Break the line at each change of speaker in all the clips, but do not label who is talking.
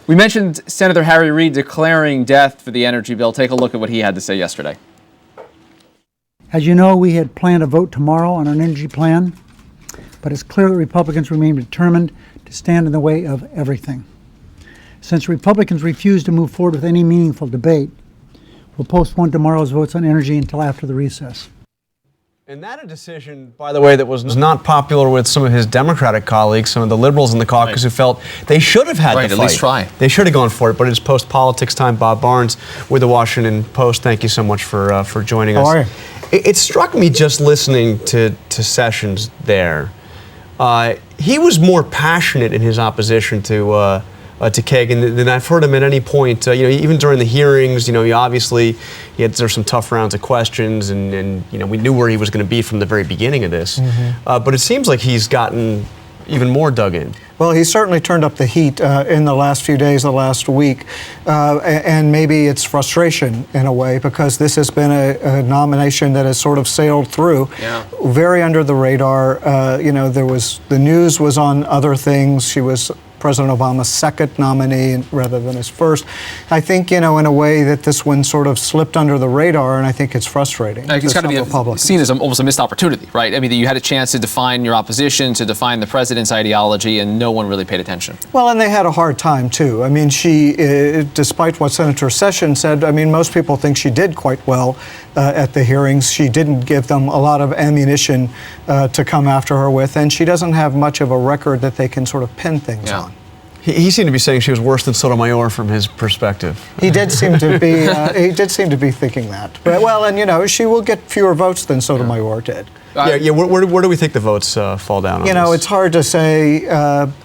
We mentioned Senator Harry Reid declaring death for the energy bill. Take a look at what he had to say yesterday.
As you know, we had planned a vote tomorrow on an energy plan, but it's clear that Republicans remain determined to stand in the way of everything. Since Republicans refuse to move forward with any meaningful debate, we'll postpone tomorrow's votes on energy until after the recess.
And that a decision, by the way, that was not popular with some of his Democratic colleagues, some of the liberals in the caucus who felt they should have had to fight.
At least try.
They should have gone for it, but it's post-politics time. Bob Barnes with the Washington Post. Thank you so much for joining us.
How are you?
It struck me just listening to Sessions there. He was more passionate in his opposition to Kagan than I've heard him at any point. Even during the hearings, there's some tough rounds of questions, and we knew where he was going to be from the very beginning of this. But it seems like he's gotten even more dug in.
Well, he certainly turned up the heat in the last few days, the last week, and maybe it's frustration in a way because this has been a nomination that has sort of sailed through, very under the radar. The news was on other things. She was President Obama's second nominee rather than his first. I think, in a way that this one sort of slipped under the radar, and I think it's frustrating.
It's got to be seen as almost a missed opportunity, right? I mean, you had a chance to define your opposition, to define the president's ideology, and no one really paid attention.
Well, and they had a hard time, too. I mean, she, despite what Senator Sessions said, I mean, most people think she did quite well at the hearings. She didn't give them a lot of ammunition to come after her with, and she doesn't have much of a record that they can sort of pin things on.
He seemed to be saying she was worse than Sotomayor from his perspective.
He did seem to be. He did seem to be thinking that. But, well, and she will get fewer votes than Sotomayor did.
Where do we think the votes fall down on this?
It's hard to say,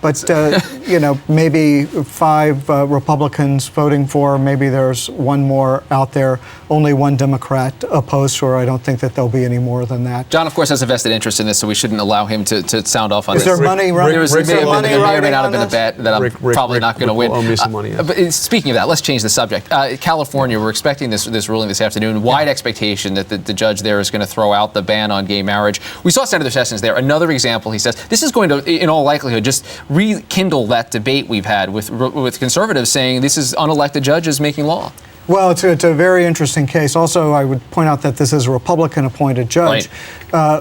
but maybe 5 Republicans voting for her. Maybe there's one more out there. Only one Democrat opposed to her. I don't think that there'll be any more than that.
John, of course, has a vested interest in this, so we shouldn't allow him to sound off on this.
Is there money running?
There may or may not have been a bet that I'm probably not going to win.
Owe me some money,
But speaking of that, let's change the subject. California, we're expecting this ruling this afternoon. Wide expectation that the judge there is going to throw out the ban on gay marriage. We saw Senator Sessions there. Another example, he says, this is going to, in all likelihood, just rekindle that debate we've had with conservatives saying this is unelected judges making law.
Well, it's a very interesting case. Also, I would point out that this is a Republican-appointed judge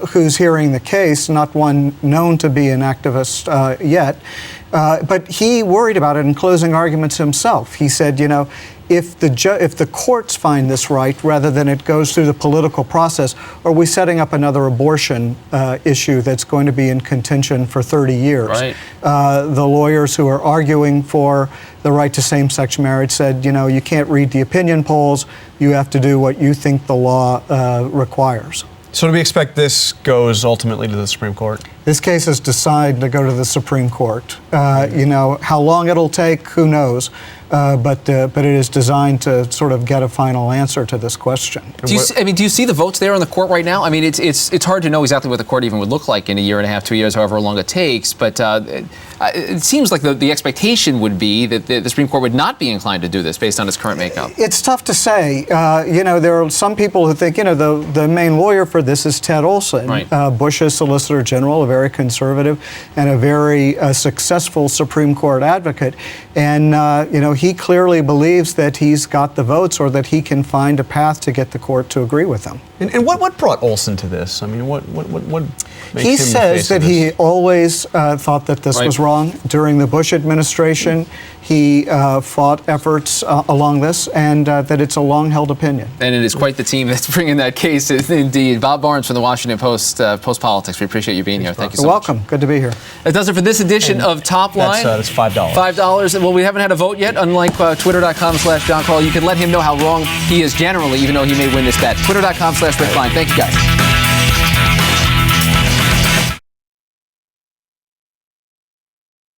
who's hearing the case, not one known to be an activist yet. But he worried about it in closing arguments himself. He said, if the courts find this right, rather than it goes through the political process, are we setting up another abortion issue that's going to be in contention for 30 years?
Right.
The lawyers who are arguing for the right to same-sex marriage said, you can't read the opinion polls. You have to do what you think the law requires.
So do we expect this goes ultimately to the Supreme Court?
This case is decided to go to the Supreme Court. How long it'll take, who knows? But it is designed to sort of get a final answer to this question.
Do you see the votes there on the court right now? I mean, it's hard to know exactly what the court even would look like in a year and a half, 2 years, however long it takes. But it seems like the expectation would be that the Supreme Court would not be inclined to do this based on its current makeup.
It's tough to say. There are some people who think, the main lawyer for this is Ted Olson, Bush's Solicitor General, a very conservative and a very successful Supreme Court advocate. And, he clearly believes that he's got the votes or that he can find a path to get the court to agree with him.
And what brought Olson to this? I mean, what makes
he
him
says that he always thought that this was wrong. During the Bush administration, he fought efforts along this, and that it's a long-held opinion.
And it is quite the team that's bringing that case, indeed. Bob Barnes from the Washington Post, Post Politics. We appreciate you being here. Thank you so much.
You're welcome. Good to be here.
That does it for this edition of Top Line.
That's $5.
$5. Well, we haven't had a vote yet, unlike Twitter.com/John Carl. You can let him know how wrong he is generally, even though he may win this bet. Twitter.com/Rick Klein. Thank you, guys.